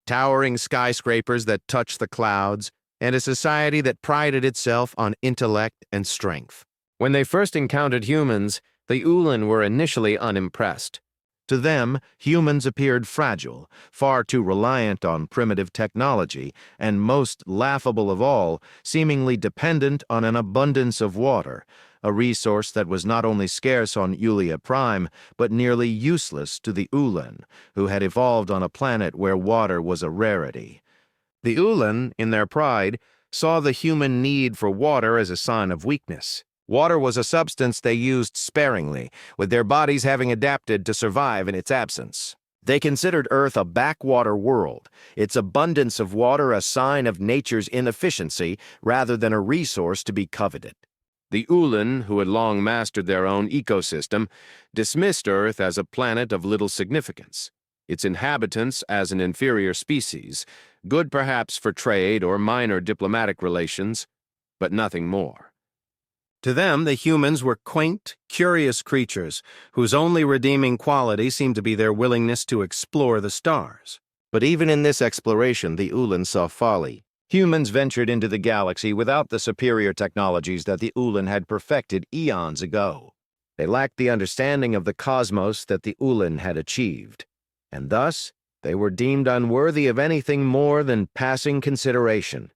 towering skyscrapers that touched the clouds, and a society that prided itself on intellect and strength. When they first encountered humans, the Ulan were initially unimpressed. To them, humans appeared fragile, far too reliant on primitive technology, and most laughable of all, seemingly dependent on an abundance of water, a resource that was not only scarce on Ulia Prime, but nearly useless to the Ulan, who had evolved on a planet where water was a rarity. The Ulan, in their pride, saw the human need for water as a sign of weakness. Water was a substance they used sparingly, with their bodies having adapted to survive in its absence. They considered Earth a backwater world, its abundance of water a sign of nature's inefficiency rather than a resource to be coveted. The Ulan, who had long mastered their own ecosystem, dismissed Earth as a planet of little significance, its inhabitants as an inferior species, good perhaps for trade or minor diplomatic relations, but nothing more. To them, the humans were quaint, curious creatures whose only redeeming quality seemed to be their willingness to explore the stars. But even in this exploration, the Ulan saw folly. Humans ventured into the galaxy without the superior technologies that the Ulan had perfected eons ago. They lacked the understanding of the cosmos that the Ulan had achieved, and thus they were deemed unworthy of anything more than passing consideration.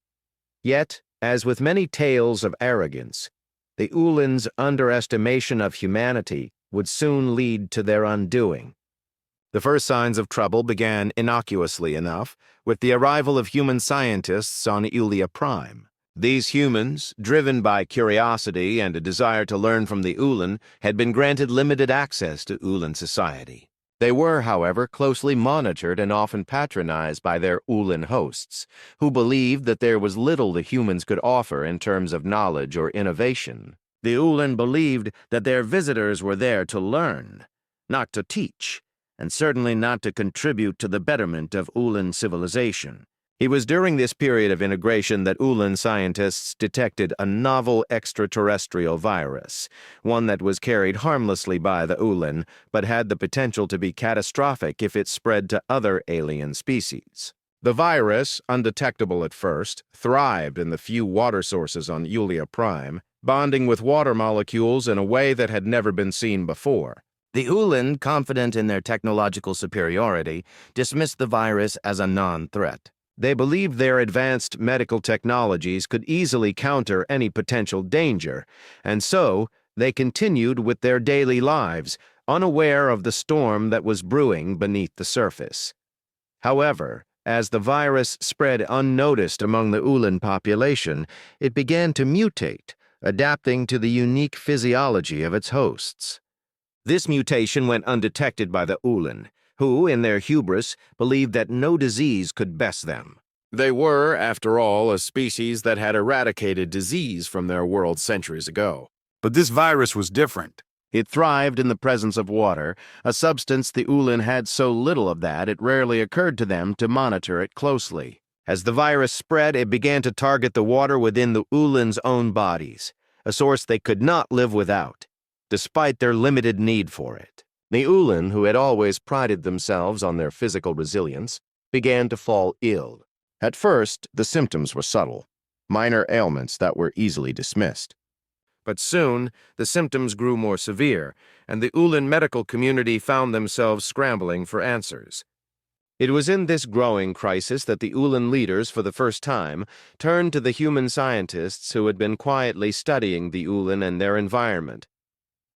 Yet, as with many tales of arrogance, the Ulan's underestimation of humanity would soon lead to their undoing. The first signs of trouble began innocuously enough with the arrival of human scientists on Ulia Prime. These humans, driven by curiosity and a desire to learn from the Ulan, had been granted limited access to Ulan society. They were, however, closely monitored and often patronized by their Ulan hosts, who believed that there was little the humans could offer in terms of knowledge or innovation. The Ulan believed that their visitors were there to learn, not to teach, and certainly not to contribute to the betterment of Ulan civilization. It was during this period of integration that Ulan scientists detected a novel extraterrestrial virus, one that was carried harmlessly by the Ulan, but had the potential to be catastrophic if it spread to other alien species. The virus, undetectable at first, thrived in the few water sources on Ulia Prime, bonding with water molecules in a way that had never been seen before. The Ulan, confident in their technological superiority, dismissed the virus as a non-threat. They believed their advanced medical technologies could easily counter any potential danger, and so they continued with their daily lives, unaware of the storm that was brewing beneath the surface. However, as the virus spread unnoticed among the Ulan population, it began to mutate, adapting to the unique physiology of its hosts. This mutation went undetected by the Ulan, who, in their hubris, believed that no disease could best them. They were, after all, a species that had eradicated disease from their world centuries ago. But this virus was different. It thrived in the presence of water, a substance the Ulan had so little of that it rarely occurred to them to monitor it closely. As the virus spread, it began to target the water within the Ulan's own bodies, a source they could not live without, despite their limited need for it. The Ulan, who had always prided themselves on their physical resilience, began to fall ill. At first, the symptoms were subtle, minor ailments that were easily dismissed. But soon, the symptoms grew more severe, and the Ulan medical community found themselves scrambling for answers. It was in this growing crisis that the Ulan leaders, for the first time, turned to the human scientists who had been quietly studying the Ulan and their environment.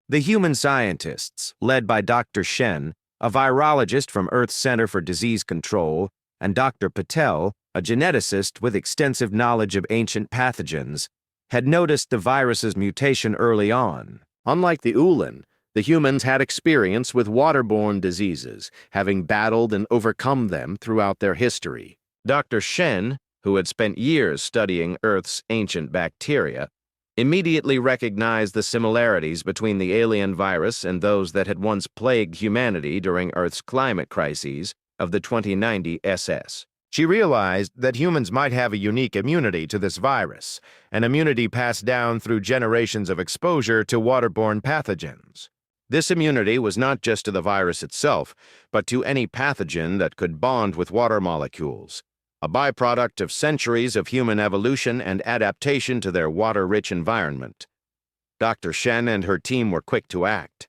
The human scientists, led by Dr. Shen, a virologist from Earth's Center for Disease Control, and Dr. Patel, a geneticist with extensive knowledge of ancient pathogens, had noticed the virus's mutation early on. Unlike the Ulan, the humans had experience with waterborne diseases, having battled and overcome them throughout their history. Dr. Shen, who had spent years studying Earth's ancient bacteria, immediately recognized the similarities between the alien virus and those that had once plagued humanity during Earth's climate crises of the 2090 SS. She realized that humans might have a unique immunity to this virus, an immunity passed down through generations of exposure to waterborne pathogens. This immunity was not just to the virus itself, but to any pathogen that could bond with water molecules, a byproduct of centuries of human evolution and adaptation to their water-rich environment. Dr. Shen and her team were quick to act.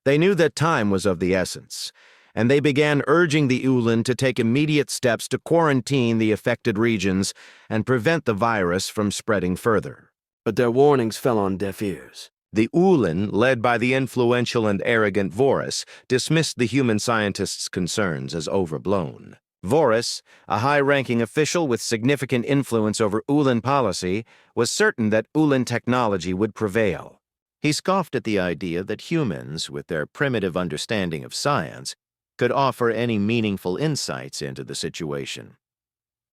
They knew that time was of the essence, and they began urging the Ulan to take immediate steps to quarantine the affected regions and prevent the virus from spreading further. But their warnings fell on deaf ears. The Ulan, led by the influential and arrogant Voris, dismissed the human scientists' concerns as overblown. Voris, a high-ranking official with significant influence over Ulan policy, was certain that Ulan technology would prevail. He scoffed at the idea that humans, with their primitive understanding of science, could offer any meaningful insights into the situation.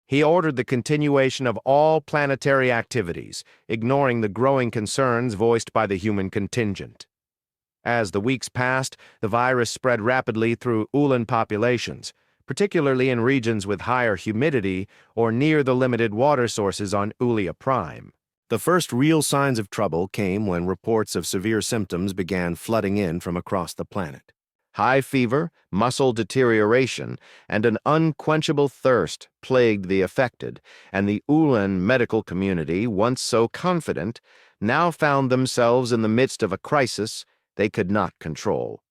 He ordered the continuation of all planetary activities, ignoring the growing concerns voiced by the human contingent. As the weeks passed, the virus spread rapidly through Ulan populations, particularly in regions with higher humidity or near the limited water sources on Ulia Prime. The first real signs of trouble came when reports of severe symptoms began flooding in from across the planet. High fever, muscle deterioration, and an unquenchable thirst plagued the affected, and the Ulan medical community, once so confident, now found themselves in the midst of a crisis they could not control.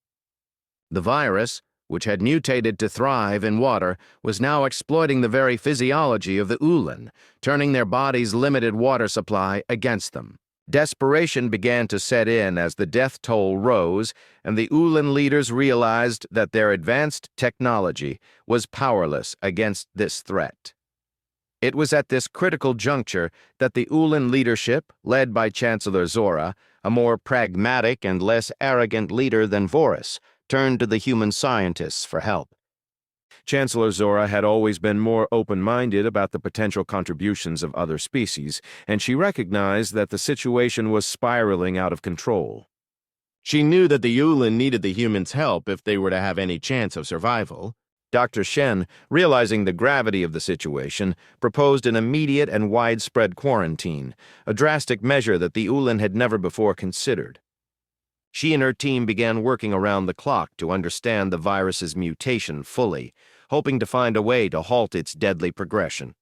The virus, which had mutated to thrive in water, was now exploiting the very physiology of the Ulan, turning their bodies' limited water supply against them. Desperation began to set in as the death toll rose, and the Ulan leaders realized that their advanced technology was powerless against this threat. It was at this critical juncture that the Ulan leadership, led by Chancellor Zora, a more pragmatic and less arrogant leader than Voris, turned to the human scientists for help. Chancellor Zora had always been more open-minded about the potential contributions of other species, and she recognized that the situation was spiraling out of control. She knew that the Ulan needed the humans' help if they were to have any chance of survival. Dr. Shen, realizing the gravity of the situation, proposed an immediate and widespread quarantine, a drastic measure that the Ulan had never before considered. She and her team began working around the clock to understand the virus's mutation fully, hoping to find a way to halt its deadly progression.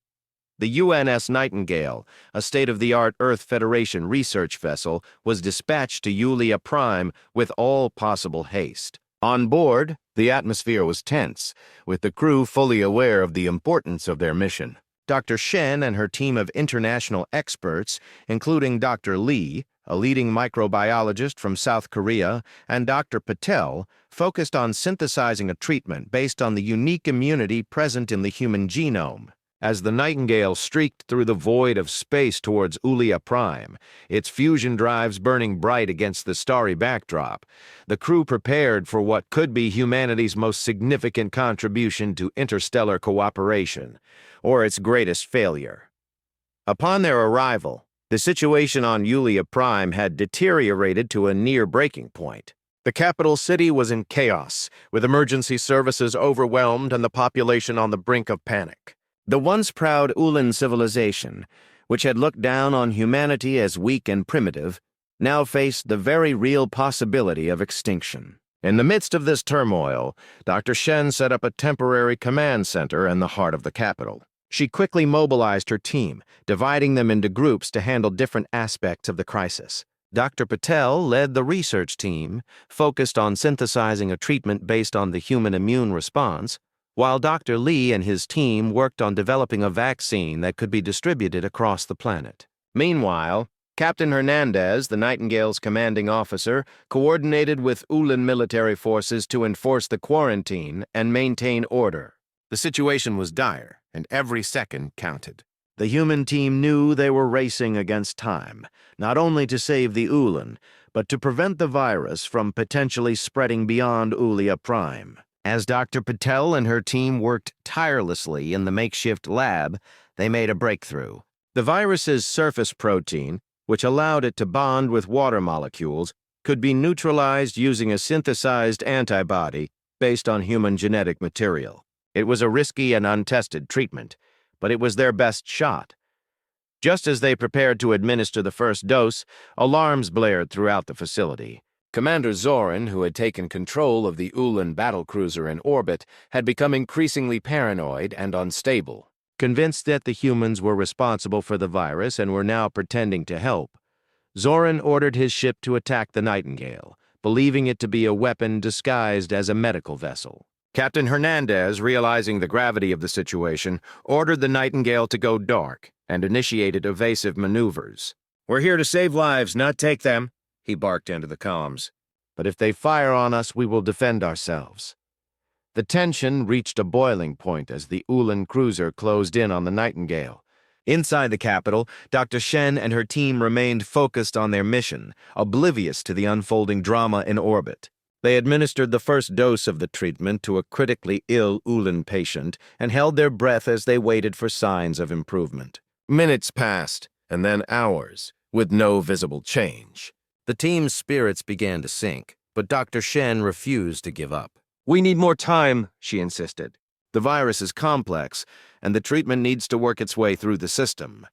The UNS Nightingale, a state-of-the-art Earth Federation research vessel, was dispatched to Ulia Prime with all possible haste. On board, the atmosphere was tense, with the crew fully aware of the importance of their mission. Dr. Shen and her team of international experts, including Dr. Lee, a leading microbiologist from South Korea, and Dr. Patel, focused on synthesizing a treatment based on the unique immunity present in the human genome. As the Nightingale streaked through the void of space towards Ulia Prime, its fusion drives burning bright against the starry backdrop, the crew prepared for what could be humanity's most significant contribution to interstellar cooperation, or its greatest failure. Upon their arrival, the situation on Ulia Prime had deteriorated to a near breaking point. The capital city was in chaos, with emergency services overwhelmed and the population on the brink of panic. The once proud Ulan civilization, which had looked down on humanity as weak and primitive, now faced the very real possibility of extinction. In the midst of this turmoil, Dr. Shen set up a temporary command center in the heart of the capital. She quickly mobilized her team, dividing them into groups to handle different aspects of the crisis. Dr. Patel led the research team, focused on synthesizing a treatment based on the human immune response, while Dr. Lee and his team worked on developing a vaccine that could be distributed across the planet. Meanwhile, Captain Hernandez, the Nightingale's commanding officer, coordinated with Ulan military forces to enforce the quarantine and maintain order. The situation was dire, and every second counted. The human team knew they were racing against time, not only to save the Ulan, but to prevent the virus from potentially spreading beyond Ulia Prime. As Dr. Patel and her team worked tirelessly in the makeshift lab, they made a breakthrough. The virus's surface protein, which allowed it to bond with water molecules, could be neutralized using a synthesized antibody based on human genetic material. It was a risky and untested treatment, but it was their best shot. Just as they prepared to administer the first dose, alarms blared throughout the facility. Commander Zoran, who had taken control of the Ulan battlecruiser in orbit, had become increasingly paranoid and unstable. Convinced that the humans were responsible for the virus and were now pretending to help, Zoran ordered his ship to attack the Nightingale, believing it to be a weapon disguised as a medical vessel. Captain Hernandez, realizing the gravity of the situation, ordered the Nightingale to go dark and initiated evasive maneuvers. "We're here to save lives, not take them," he barked into the comms. "But if they fire on us, we will defend ourselves." The tension reached a boiling point as the Ulan cruiser closed in on the Nightingale. Inside the capital, Dr. Shen and her team remained focused on their mission, oblivious to the unfolding drama in orbit. They administered the first dose of the treatment to a critically ill Ulan patient and held their breath as they waited for signs of improvement. Minutes passed, and then hours, with no visible change. The team's spirits began to sink, but Dr. Shen refused to give up. "We need more time," she insisted. "The virus is complex, and the treatment needs to work its way through the system."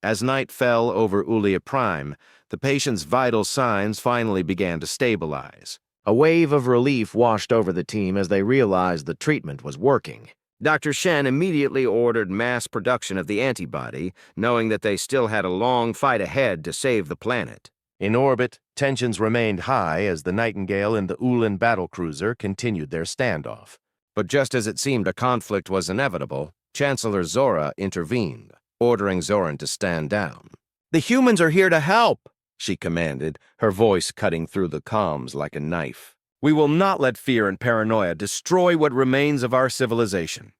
As night fell over Ulia Prime, the patient's vital signs finally began to stabilize. A wave of relief washed over the team as they realized the treatment was working. Dr. Shen immediately ordered mass production of the antibody, knowing that they still had a long fight ahead to save the planet. In orbit, tensions remained high as the Nightingale and the Ulan battlecruiser continued their standoff. But just as it seemed a conflict was inevitable, Chancellor Zora intervened, ordering Zoran to stand down. "The humans are here to help," she commanded, her voice cutting through the comms like a knife. "We will not let fear and paranoia destroy what remains of our civilization."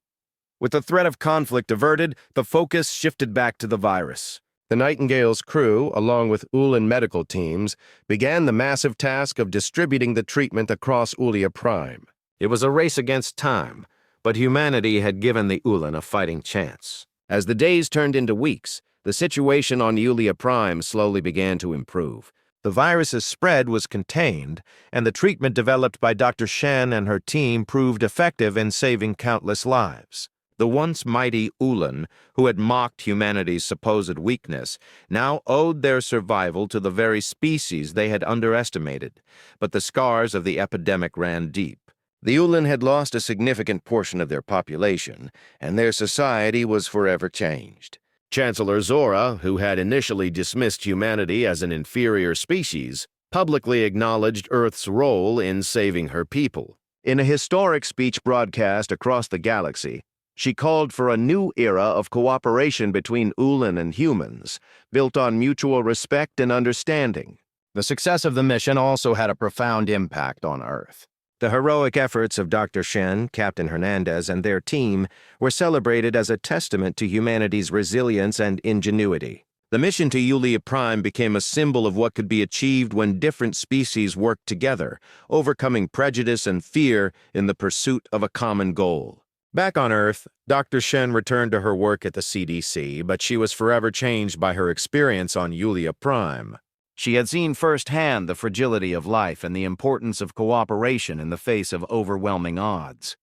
With the threat of conflict averted, the focus shifted back to the virus. The Nightingale's crew, along with Ulan medical teams, began the massive task of distributing the treatment across Ulia Prime. It was a race against time, but humanity had given the Ulan a fighting chance. As the days turned into weeks, the situation on Ulia Prime slowly began to improve. The virus's spread was contained, and the treatment developed by Dr. Shen and her team proved effective in saving countless lives. The once mighty Ulan, who had mocked humanity's supposed weakness, now owed their survival to the very species they had underestimated, but the scars of the epidemic ran deep. The Ulan had lost a significant portion of their population, and their society was forever changed. Chancellor Zora, who had initially dismissed humanity as an inferior species, publicly acknowledged Earth's role in saving her people. In a historic speech broadcast across the galaxy, she called for a new era of cooperation between Ulan and humans, built on mutual respect and understanding. The success of the mission also had a profound impact on Earth. The heroic efforts of Dr. Shen, Captain Hernandez, and their team were celebrated as a testament to humanity's resilience and ingenuity. The mission to Ulia Prime became a symbol of what could be achieved when different species worked together, overcoming prejudice and fear in the pursuit of a common goal. Back on Earth, Dr. Shen returned to her work at the CDC, but she was forever changed by her experience on Ulia Prime. She had seen firsthand the fragility of life and the importance of cooperation in the face of overwhelming odds.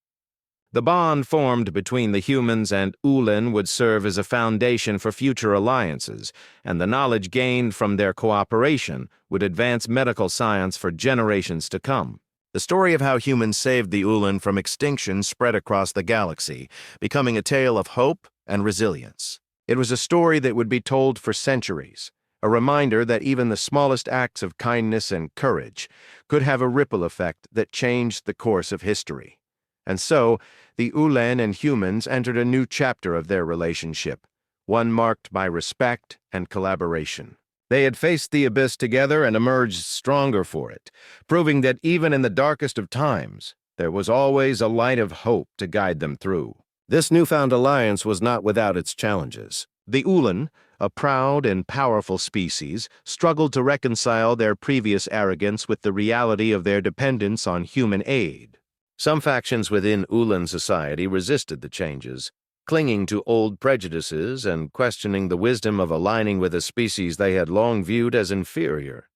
The bond formed between the humans and Ulan would serve as a foundation for future alliances, and the knowledge gained from their cooperation would advance medical science for generations to come. The story of how humans saved the Ulan from extinction spread across the galaxy, becoming a tale of hope and resilience. It was a story that would be told for centuries, a reminder that even the smallest acts of kindness and courage could have a ripple effect that changed the course of history. And so, the Ulan and humans entered a new chapter of their relationship, one marked by respect and collaboration. They had faced the abyss together and emerged stronger for it, proving that even in the darkest of times, there was always a light of hope to guide them through. This newfound alliance was not without its challenges. The Ulan, a proud and powerful species, struggled to reconcile their previous arrogance with the reality of their dependence on human aid. Some factions within Ulan society resisted the changes, clinging to old prejudices and questioning the wisdom of aligning with a species they had long viewed as inferior.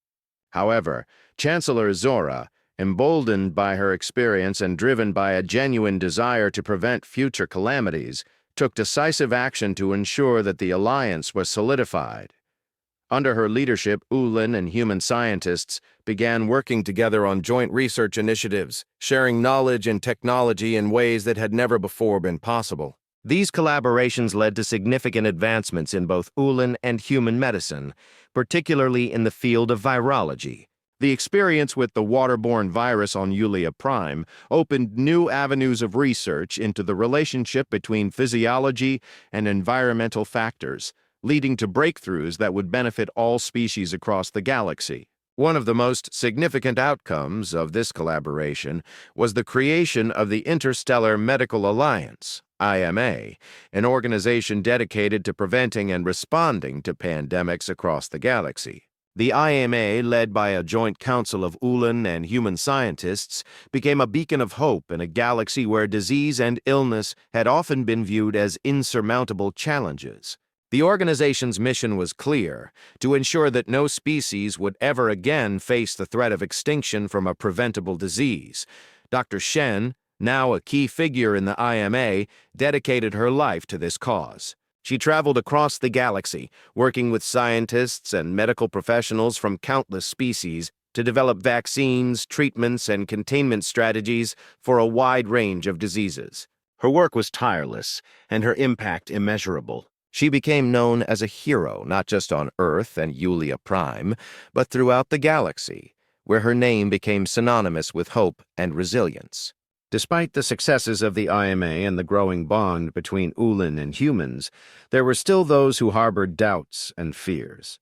However, Chancellor Zora, emboldened by her experience and driven by a genuine desire to prevent future calamities, took decisive action to ensure that the alliance was solidified. Under her leadership, Ulin and human scientists began working together on joint research initiatives, sharing knowledge and technology in ways that had never before been possible. These collaborations led to significant advancements in both Ulin and human medicine, particularly in the field of virology. The experience with the waterborne virus on Yulia Prime opened new avenues of research into the relationship between physiology and environmental factors, leading to breakthroughs that would benefit all species across the galaxy. One of the most significant outcomes of this collaboration was the creation of the Interstellar Medical Alliance, IMA, an organization dedicated to preventing and responding to pandemics across the galaxy. The IMA, led by a joint council of Ulin and human scientists, became a beacon of hope in a galaxy where disease and illness had often been viewed as insurmountable challenges. The organization's mission was clear: to ensure that no species would ever again face the threat of extinction from a preventable disease. Dr. Shen, now a key figure in the IMA, dedicated her life to this cause. She traveled across the galaxy, working with scientists and medical professionals from countless species to develop vaccines, treatments, and containment strategies for a wide range of diseases. Her work was tireless, and her impact immeasurable. She became known as a hero not just on Earth and Yulia Prime, but throughout the galaxy, where her name became synonymous with hope and resilience. Despite the successes of the IMA and the growing bond between Ulin and humans, there were still those who harbored doubts and fears.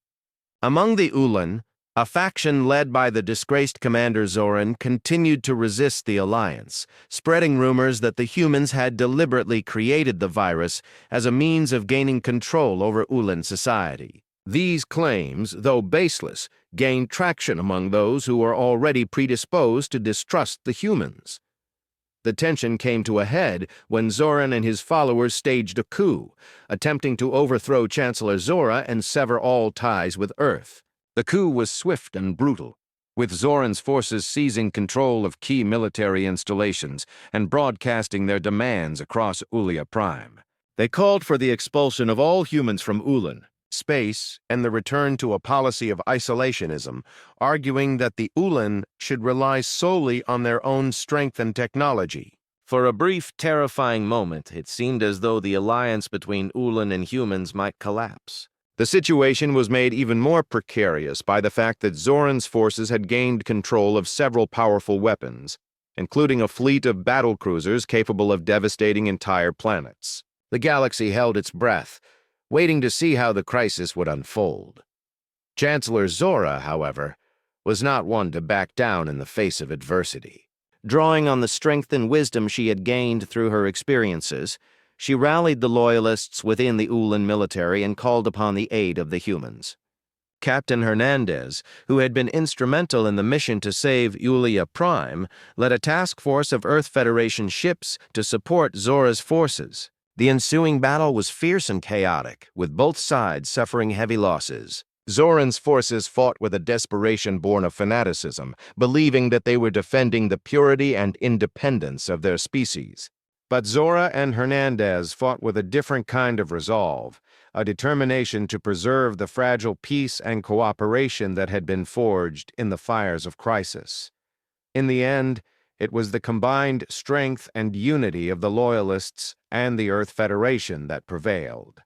Among the Ulin, a faction led by the disgraced Commander Zoran continued to resist the alliance, spreading rumors that the humans had deliberately created the virus as a means of gaining control over Ulin society. These claims, though baseless, gained traction among those who were already predisposed to distrust the humans. The tension came to a head when Zoran and his followers staged a coup, attempting to overthrow Chancellor Zora and sever all ties with Earth. The coup was swift and brutal, with Zoran's forces seizing control of key military installations and broadcasting their demands across Ulia Prime. They called for the expulsion of all humans from Ulin, space, and the return to a policy of isolationism, arguing that the Ulin should rely solely on their own strength and technology. For a brief, terrifying moment, it seemed as though the alliance between Ulin and humans might collapse. The situation was made even more precarious by the fact that Zoran's forces had gained control of several powerful weapons, including a fleet of battlecruisers capable of devastating entire planets. The galaxy held its breath, waiting to see how the crisis would unfold. Chancellor Zora, however, was not one to back down in the face of adversity. Drawing on the strength and wisdom she had gained through her experiences, she rallied the loyalists within the Ulin military and called upon the aid of the humans. Captain Hernandez, who had been instrumental in the mission to save Yulia Prime, led a task force of Earth Federation ships to support Zora's forces. The ensuing battle was fierce and chaotic, with both sides suffering heavy losses. Zoran's forces fought with a desperation born of fanaticism, believing that they were defending the purity and independence of their species. But Zora and Hernandez fought with a different kind of resolve, a determination to preserve the fragile peace and cooperation that had been forged in the fires of crisis. In the end, it was the combined strength and unity of the Loyalists and the Earth Federation that prevailed.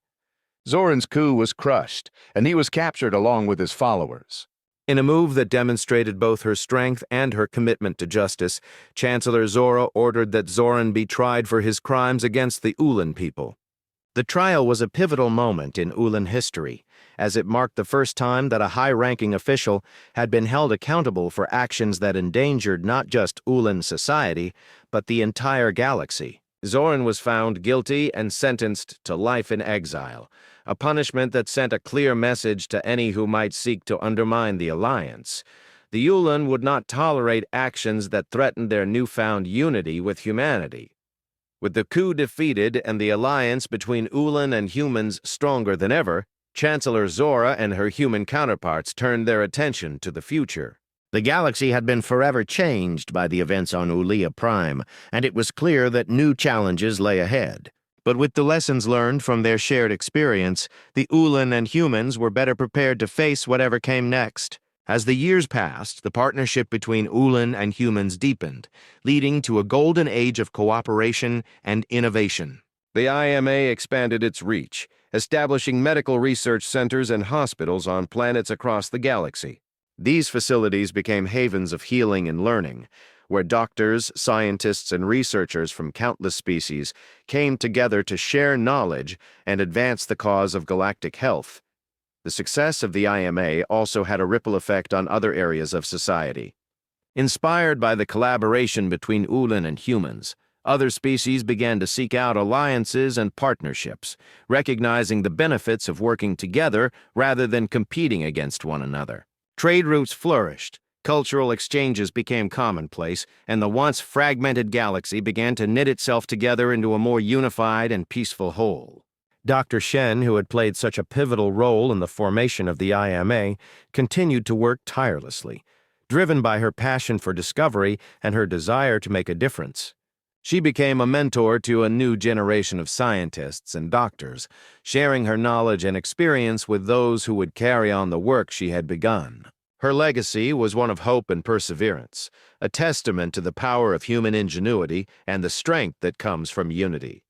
Zoran's coup was crushed, and he was captured along with his followers. In a move that demonstrated both her strength and her commitment to justice, Chancellor Zora ordered that Zoran be tried for his crimes against the Ulin people. The trial was a pivotal moment in Ulin history, as it marked the first time that a high-ranking official had been held accountable for actions that endangered not just Ulin society, but the entire galaxy. Zoran was found guilty and sentenced to life in exile, a punishment that sent a clear message to any who might seek to undermine the alliance. The Ulin would not tolerate actions that threatened their newfound unity with humanity. With the coup defeated and the alliance between Ulin and humans stronger than ever, Chancellor Zora and her human counterparts turned their attention to the future. The galaxy had been forever changed by the events on Ulia Prime, and it was clear that new challenges lay ahead. But with the lessons learned from their shared experience, the Ulan and humans were better prepared to face whatever came next. As the years passed, the partnership between Ulan and humans deepened, leading to a golden age of cooperation and innovation. The IMA expanded its reach, establishing medical research centers and hospitals on planets across the galaxy. These facilities became havens of healing and learning, where doctors, scientists, and researchers from countless species came together to share knowledge and advance the cause of galactic health. The success of the IMA also had a ripple effect on other areas of society. Inspired by the collaboration between Ulan and humans, other species began to seek out alliances and partnerships, recognizing the benefits of working together rather than competing against one another. Trade routes flourished, cultural exchanges became commonplace, and the once fragmented galaxy began to knit itself together into a more unified and peaceful whole. Dr. Shen, who had played such a pivotal role in the formation of the IMA, continued to work tirelessly, driven by her passion for discovery and her desire to make a difference. She became a mentor to a new generation of scientists and doctors, sharing her knowledge and experience with those who would carry on the work she had begun. Her legacy was one of hope and perseverance, a testament to the power of human ingenuity and the strength that comes from unity.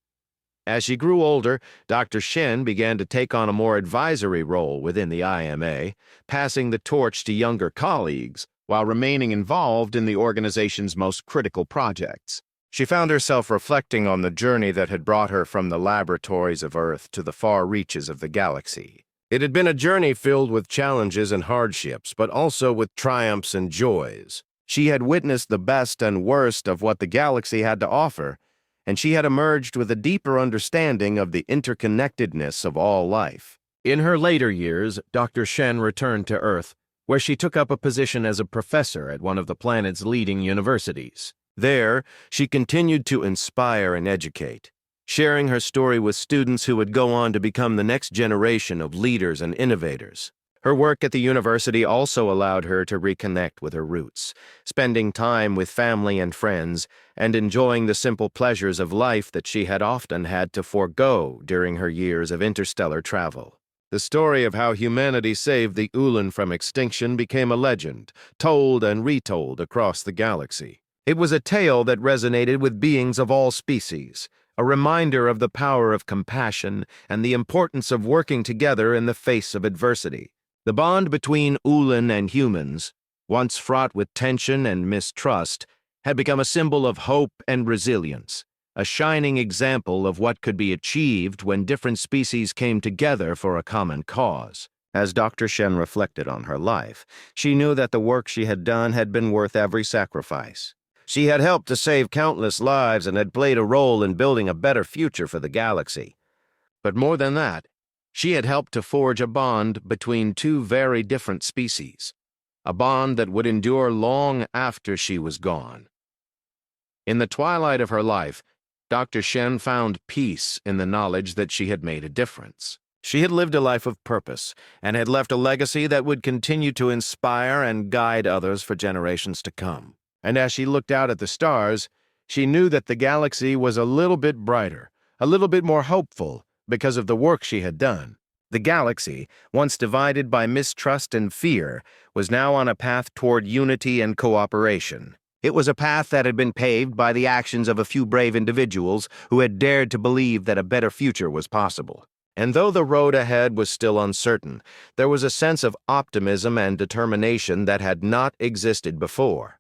As she grew older, Dr. Shen began to take on a more advisory role within the IMA, passing the torch to younger colleagues while remaining involved in the organization's most critical projects. She found herself reflecting on the journey that had brought her from the laboratories of Earth to the far reaches of the galaxy. It had been a journey filled with challenges and hardships, but also with triumphs and joys. She had witnessed the best and worst of what the galaxy had to offer, and she had emerged with a deeper understanding of the interconnectedness of all life. In her later years, Dr. Shen returned to Earth, where she took up a position as a professor at one of the planet's leading universities. There, she continued to inspire and educate, sharing her story with students who would go on to become the next generation of leaders and innovators. Her work at the university also allowed her to reconnect with her roots, spending time with family and friends, and enjoying the simple pleasures of life that she had often had to forego during her years of interstellar travel. The story of how humanity saved the Ulan from extinction became a legend, told and retold across the galaxy. It was a tale that resonated with beings of all species, a reminder of the power of compassion and the importance of working together in the face of adversity. The bond between Ulan and humans, once fraught with tension and mistrust, had become a symbol of hope and resilience, a shining example of what could be achieved when different species came together for a common cause. As Dr. Shen reflected on her life, she knew that the work she had done had been worth every sacrifice. She had helped to save countless lives and had played a role in building a better future for the galaxy. But more than that, she had helped to forge a bond between two very different species, a bond that would endure long after she was gone. In the twilight of her life, Dr. Shen found peace in the knowledge that she had made a difference. She had lived a life of purpose and had left a legacy that would continue to inspire and guide others for generations to come. And as she looked out at the stars, she knew that the galaxy was a little bit brighter, a little bit more hopeful because of the work she had done. The galaxy, once divided by mistrust and fear, was now on a path toward unity and cooperation. It was a path that had been paved by the actions of a few brave individuals who had dared to believe that a better future was possible. And though the road ahead was still uncertain, there was a sense of optimism and determination that had not existed before.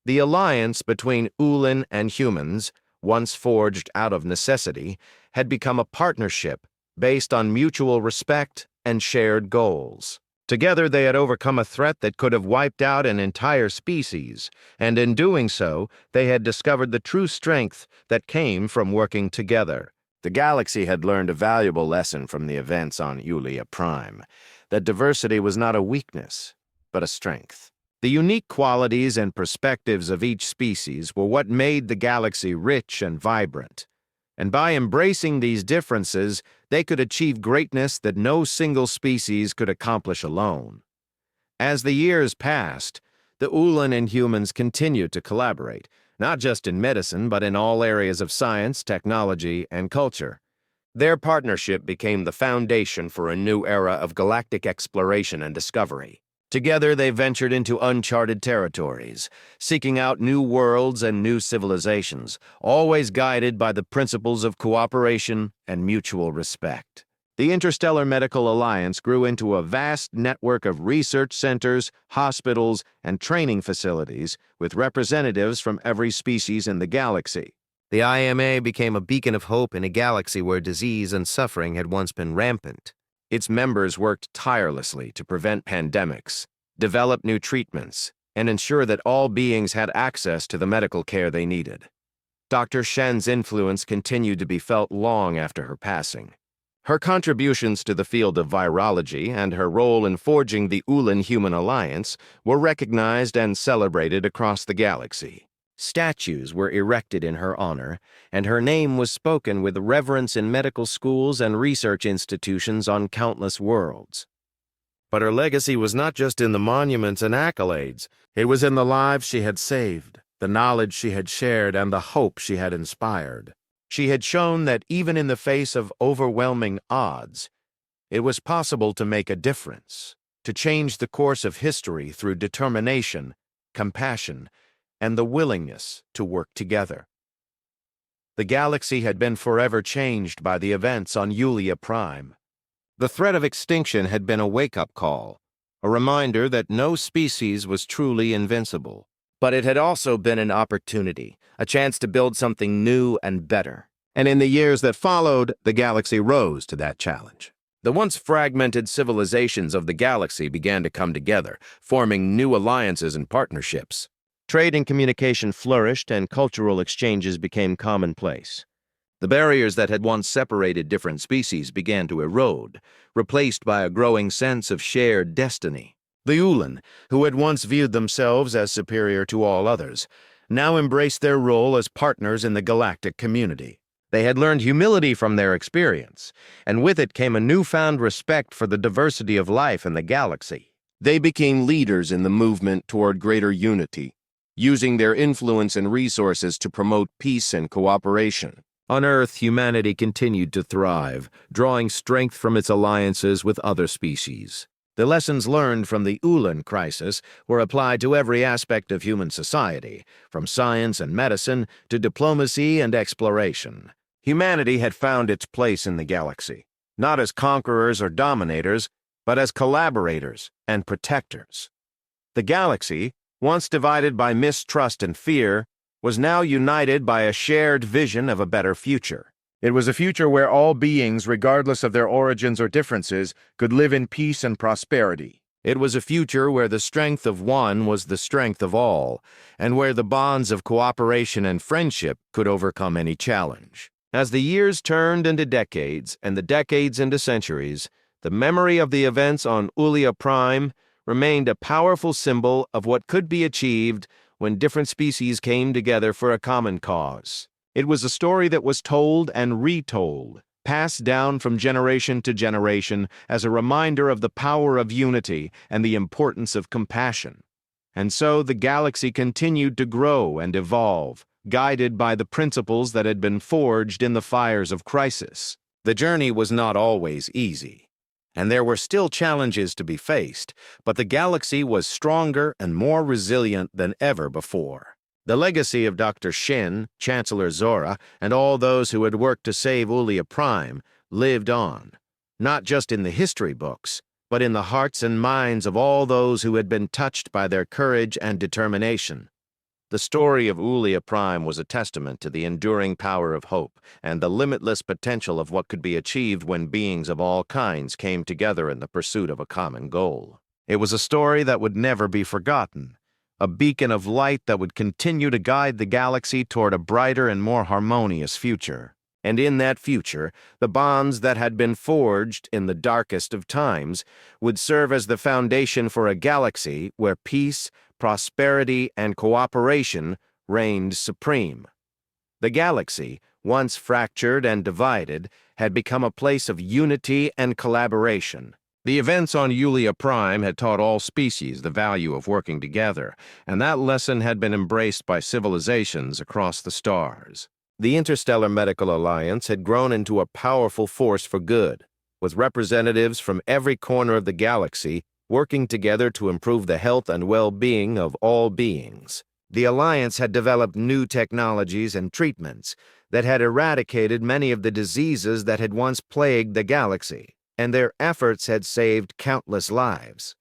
The alliance between Ulan and humans, once forged out of necessity, had become a partnership based on mutual respect and shared goals. Together they had overcome a threat that could have wiped out an entire species, and in doing so, they had discovered the true strength that came from working together. The galaxy had learned a valuable lesson from the events on Ulia Prime, that diversity was not a weakness, but a strength. The unique qualities and perspectives of each species were what made the galaxy rich and vibrant, and by embracing these differences, they could achieve greatness that no single species could accomplish alone. As the years passed, the Ulan and humans continued to collaborate, not just in medicine, but in all areas of science, technology, and culture. Their partnership became the foundation for a new era of galactic exploration and discovery. Together, they ventured into uncharted territories, seeking out new worlds and new civilizations, always guided by the principles of cooperation and mutual respect. The Interstellar Medical Alliance grew into a vast network of research centers, hospitals, and training facilities with representatives from every species in the galaxy. The IMA became a beacon of hope in a galaxy where disease and suffering had once been rampant. Its members worked tirelessly to prevent pandemics, develop new treatments, and ensure that all beings had access to the medical care they needed. Dr. Shen's influence continued to be felt long after her passing. Her contributions to the field of virology and her role in forging the Ulan-Human Alliance were recognized and celebrated across the galaxy. Statues were erected in her honor, and her name was spoken with reverence in medical schools and research institutions on countless worlds. But her legacy was not just in the monuments and accolades. It was in the lives she had saved, the knowledge she had shared, and the hope she had inspired. She had shown that even in the face of overwhelming odds, it was possible to make a difference, to change the course of history through determination, compassion, and the willingness to work together. The galaxy had been forever changed by the events on Yulia Prime. The threat of extinction had been a wake-up call, a reminder that no species was truly invincible. But it had also been an opportunity, a chance to build something new and better. And in the years that followed, the galaxy rose to that challenge. The once fragmented civilizations of the galaxy began to come together, forming new alliances and partnerships. Trade and communication flourished, and cultural exchanges became commonplace. The barriers that had once separated different species began to erode, replaced by a growing sense of shared destiny. The Ulan, who had once viewed themselves as superior to all others, now embraced their role as partners in the galactic community. They had learned humility from their experience, and with it came a newfound respect for the diversity of life in the galaxy. They became leaders in the movement toward greater unity, using their influence and resources to promote peace and cooperation. On Earth, humanity continued to thrive, drawing strength from its alliances with other species. The lessons learned from the Ulan crisis were applied to every aspect of human society, from science and medicine to diplomacy and exploration. Humanity had found its place in the galaxy, not as conquerors or dominators, but as collaborators and protectors. The galaxy, once divided by mistrust and fear, was now united by a shared vision of a better future. It was a future where all beings, regardless of their origins or differences, could live in peace and prosperity. It was a future where the strength of one was the strength of all, and where the bonds of cooperation and friendship could overcome any challenge. As the years turned into decades, and the decades into centuries, the memory of the events on Ulia Prime remained a powerful symbol of what could be achieved when different species came together for a common cause. It was a story that was told and retold, passed down from generation to generation as a reminder of the power of unity and the importance of compassion. And so the galaxy continued to grow and evolve, guided by the principles that had been forged in the fires of crisis. The journey was not always easy, and there were still challenges to be faced, but the galaxy was stronger and more resilient than ever before. The legacy of Dr. Shin, Chancellor Zora, and all those who had worked to save Ulia Prime lived on, not just in the history books, but in the hearts and minds of all those who had been touched by their courage and determination. The story of Ulia Prime was a testament to the enduring power of hope and the limitless potential of what could be achieved when beings of all kinds came together in the pursuit of a common goal. It was a story that would never be forgotten, a beacon of light that would continue to guide the galaxy toward a brighter and more harmonious future. And in that future, the bonds that had been forged in the darkest of times would serve as the foundation for a galaxy where peace, prosperity, and cooperation reigned supreme. The galaxy, once fractured and divided, had become a place of unity and collaboration. The events on Ulia Prime had taught all species the value of working together, and that lesson had been embraced by civilizations across the stars. The Interstellar Medical Alliance had grown into a powerful force for good, with representatives from every corner of the galaxy working together to improve the health and well-being of all beings. The Alliance had developed new technologies and treatments that had eradicated many of the diseases that had once plagued the galaxy, and their efforts had saved countless lives.